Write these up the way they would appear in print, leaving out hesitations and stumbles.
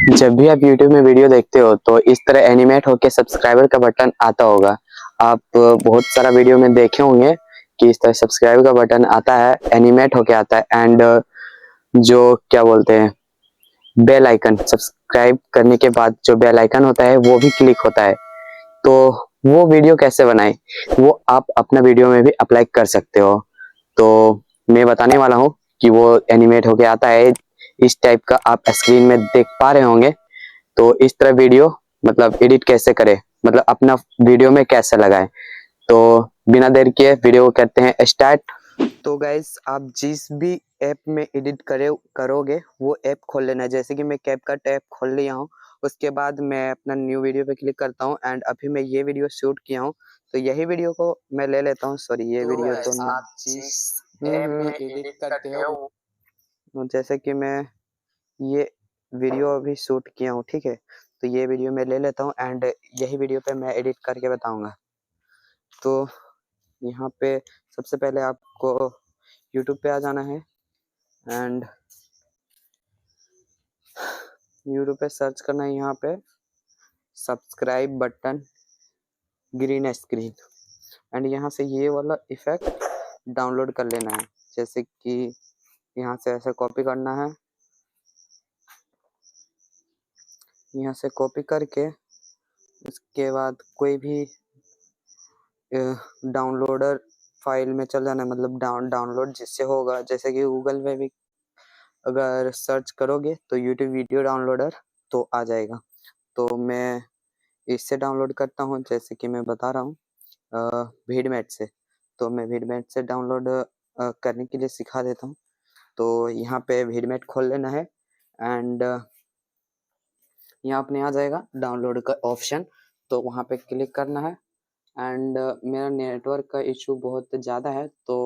जब भी आप YouTube में वीडियो देखते हो तो इस तरह एनिमेट होके सब्सक्राइबर का बटन आता होगा। आप बहुत सारा वीडियो में देखे होंगे कि इस तरह सब्सक्राइब का बटन आता है, एनिमेट होके आता है एंड जो क्या बोलते हैं बेल आइकन, सब्सक्राइब करने के बाद जो बेल आइकन होता है वो भी क्लिक होता है। तो वो वीडियो कैसे बनाए वो आप अपना वीडियो में भी अप्लाई कर सकते हो। तो मैं बताने वाला हूँ कि वो एनिमेट होके आता है इस टाइप का, आप स्क्रीन में देख पा रहे होंगे। तो इस तरह वीडियो मतलब एडिट कैसे करें, मतलब अपना वीडियो में कैसे लगाएं। तो बिना देर किए वीडियो को करते हैं स्टार्ट। तो गाइस आप जिस भी ऐप में एडिट करोगे वो ऐप खोल लेना है। जैसे कि मैं कैपकट ऐप खोल लिया हूँ, उसके बाद मैं अपना न्यू वीडियो पे क्लिक करता हूँ एंड अभी मैं ये वीडियो शूट किया हूँ तो यही वीडियो को मैं ले लेता हूँ। सॉरी ये वीडियो तो नहीं, आप जिस ऐप में एडिट करते हो जैसे कि मैं ये वीडियो अभी शूट किया हूँ, ठीक है। तो ये वीडियो मैं ले लेता हूँ एंड यही वीडियो पे मैं एडिट करके बताऊंगा। तो यहाँ पे सबसे पहले आपको YouTube पे आ जाना है एंड YouTube पे सर्च करना है, यहाँ पे subscribe button green screen and यहाँ से ये वाला इफेक्ट डाउनलोड कर लेना है। जैसे कि यहाँ से ऐसे कॉपी करना है, यहाँ से कॉपी करके उसके बाद कोई भी डाउनलोडर फाइल में चल जाना है, मतलब डाउनलोड जिससे होगा। जैसे कि गूगल में भी अगर सर्च करोगे तो यूट्यूब वीडियो डाउनलोडर तो आ जाएगा। तो मैं इससे डाउनलोड करता हूँ, जैसे कि मैं बता रहा हूँ वीडमेट से। तो मैं वीडमेट से डाउनलोड करने के लिए सिखा देता हूँ। तो यहाँ पे वीडमेट खोल लेना है एंड यहाँ अपने आ जाएगा डाउनलोड का ऑप्शन, तो वहाँ पे क्लिक करना है एंड मेरा नेटवर्क का इशू बहुत ज़्यादा है तो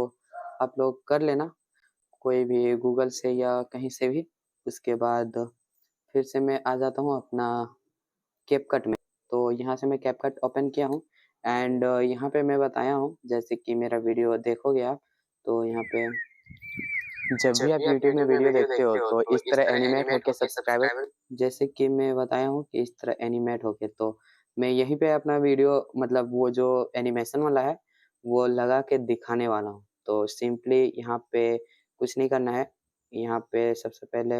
आप लोग कर लेना कोई भी गूगल से या कहीं से भी। उसके बाद फिर से मैं आ जाता हूँ अपना कैपकट में। तो यहाँ से मैं कैपकट ओपन किया हूँ एंड यहाँ पे मैं बताया हूँ, जैसे कि मेरा वीडियो देखोगे आप तो यहाँ पे जब भी आप YouTube में वीडियो देखते हो तो इस तरह एनिमेट होके सब्सक्राइबर, जैसे कि मैं बताया हूँ कि इस तरह एनिमेट होके, तो मैं यहीं पे अपना वीडियो मतलब वो जो एनिमेशन वाला है वो लगा के दिखाने वाला हूँ। तो सिंपली यहाँ पे कुछ नहीं करना है, यहाँ पे सबसे पहले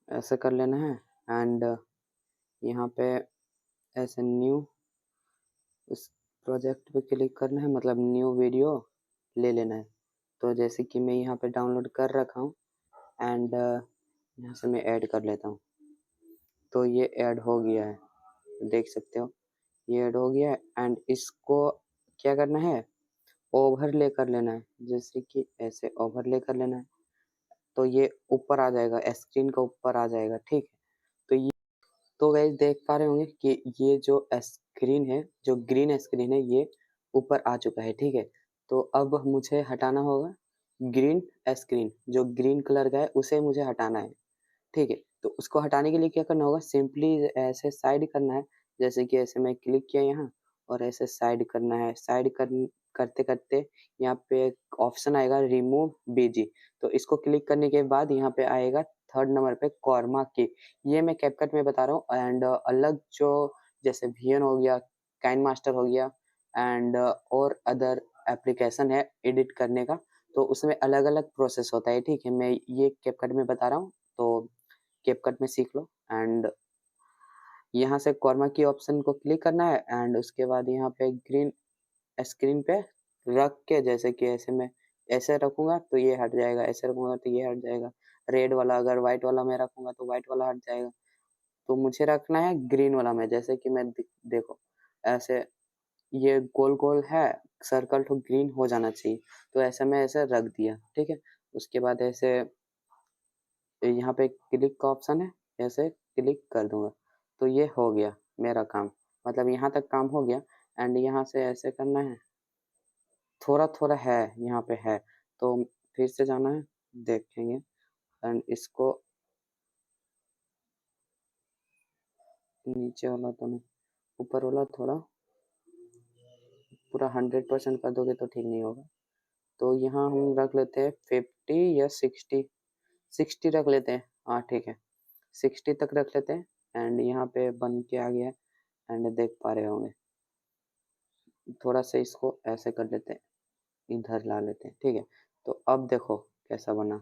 ऐसे कर लेना है एंड यहाँ पे ऐसे न्यू उस प्रोजेक्ट पे क्लिक करना है, मतलब न्यू वीडियो ले लेना है। तो जैसे कि मैं यहाँ पे डाउनलोड कर रखा हूँ एंड यहाँ से मैं ऐड कर लेता हूँ। तो ये ऐड हो गया है, देख सकते हो ये ऐड हो गया है एंड इसको क्या करना है, ओवरले कर लेना है। जैसे कि ऐसे ओवरले कर लेना है तो ये ऊपर आ जाएगा, स्क्रीन का ऊपर आ जाएगा, ठीक है। तो ये तो गाइस देख पा रहे होंगे कि ये जो स्क्रीन है, जो ग्रीन स्क्रीन है, ये ऊपर आ चुका है, ठीक है। तो अब मुझे हटाना होगा ग्रीन स्क्रीन, जो ग्रीन कलर का है उसे मुझे हटाना है, ठीक है। तो उसको हटाने के लिए क्या करना होगा, सिंपली ऐसे साइड करना है। जैसे कि ऐसे मैं क्लिक किया यहाँ और ऐसे साइड करना है। साइड करते करते यहाँ पे एक ऑप्शन आएगा रिमूव बीजी, तो इसको क्लिक करने के बाद यहाँ पे आएगा थर्ड नंबर पे कॉर्मा की। ये मैं कैपकट में बता रहा हूँ एंड अलग जो जैसे वीएन हो गया, काइन मास्टर हो गया एंड और अदर एप्लीकेशन है एडिट करने का, तो उसमें अलग अलग प्रोसेस होता है, ठीक है। मैं ये कैपकट में बता रहा हूँ तो कैपकट में सीख लो एंड यहाँ से कॉर्मा की ऑप्शन को क्लिक करना है एंड उसके बाद यहाँ पे ग्रीन स्क्रीन पे रख के, जैसे कि ऐसे मैं ऐसे रखूंगा तो ये हट जाएगा, ऐसे रखूंगा तो ये हट जाएगा। रेड वाला अगर व्हाइट वाला मैं रखूंगा तो व्हाइट वाला हट जाएगा। तो मुझे रखना है ग्रीन वाला में, जैसे कि मैं देखो ऐसे ये गोल गोल है, सर्कल तो ग्रीन हो जाना चाहिए। तो ऐसे मैं ऐसे रख दिया, ठीक है। उसके बाद ऐसे यहाँ पे क्लिक का ऑप्शन है, ऐसे क्लिक कर दूंगा तो ये हो गया मेरा काम, मतलब यहाँ तक काम हो गया एंड यहाँ से ऐसे करना है, थोड़ा थोड़ा है यहाँ पे है तो फिर से जाना है, देखेंगे एंड इसको नीचे वाला तो नहीं, ऊपर वाला थोड़ा पूरा 100% कर दोगे तो ठीक नहीं होगा। तो यहाँ हम रख लेते हैं 50 या 60 रख लेते हैं। हाँ ठीक है, 60 तक रख लेते हैं। एंड यहाँ पे बन के आ गया एंड देख पा रहे होंगे। थोड़ा सा इसको ऐसे कर लेते हैं, इधर ला लेते हैं, ठीक है। तो अब देखो कैसा बना।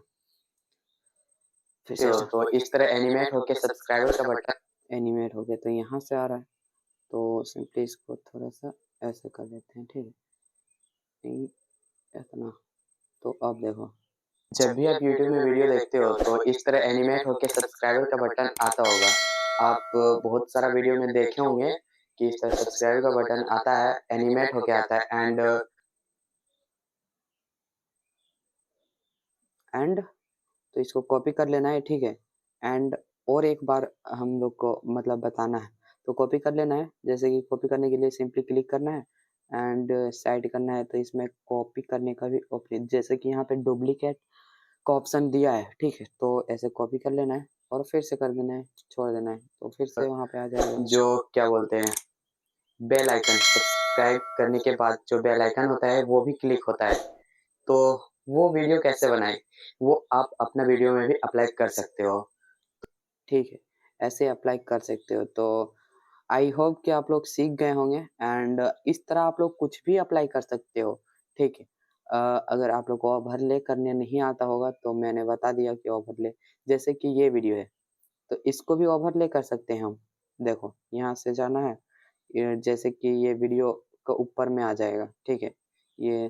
फिर से तो इस तरह एनिमेट होके सब्सक्राइबर का बटन एनिमेट हो गया, तो यहाँ से आ रहा है। तो सिंपली इसको थोड़ा सा ऐसे कर देते हैं, ठीक है, नहीं इतना। तो अब देखो, जब भी आप यूट्यूब में वीडियो देखते हो तो इस तरह एनिमेट होके सब्सक्राइबर का बटन आता होगा। आप बहुत सारा वीडियो में देखे होंगे कि इस तरह सब्सक्राइबर का बटन आता है, एनिमेट होके आता है एंड तो इसको कॉपी कर लेना है, ठीक है। एंड और एक बार हम लोग को मतलब बताना है, तो कॉपी कर लेना है। जैसे कि कॉपी करने के लिए सिंपली क्लिक करना है एंड साइड करना है, तो इसमें कॉपी करने का भी ऑप्शन, जैसे कि यहाँ पे डुप्लीकेट का ऑप्शन दिया है, ठीक है। तो ऐसे कॉपी कर लेना है और फिर से कर देना है, छोड़ देना है, तो फिर से वहाँ पे आ जाएगा। जो क्या बोलते हैं, बेल आइकन सब्सक्राइब करने के बाद जो बेल आइकन होता है वो भी क्लिक होता है। तो वो वीडियो कैसे बनाए वो आप अपना वीडियो में भी अप्लाई कर सकते हो। ठीक है, ऐसे अप्लाई कर सकते हो। तो आई होप कि आप लोग सीख गए होंगे एंड इस तरह आप लोग कुछ भी अप्लाई कर सकते हो, ठीक है। अगर आप लोग को ओवरले करने नहीं आता होगा तो मैंने बता दिया कि ओवरले, जैसे कि ये वीडियो है तो इसको भी ओवरले कर सकते हैं हम। देखो यहाँ से जाना है, जैसे कि ये वीडियो का ऊपर में आ जाएगा, ठीक है। ये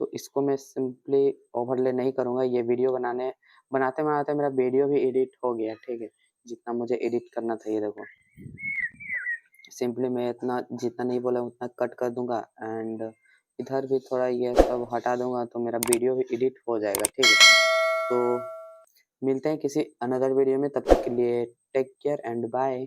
तो इसको मैं सिंपली ओवरले नहीं करूँगा। ये वीडियो बनाते-बनाते मेरा वीडियो भी एडिट हो गया, ठीक है। जितना मुझे एडिट करना था, ये देखो। सिंपली मैं इतना जितना नहीं बोला उतना कट कर दूँगा एंड इधर भी थोड़ा ये सब हटा दूँगा तो मेरा वीडियो भी एडिट हो जाएगा, ठीक है। तो मिलते हैं किसी अनदर वीडियो में, तब तक के लिए टेक केयर एंड बाय।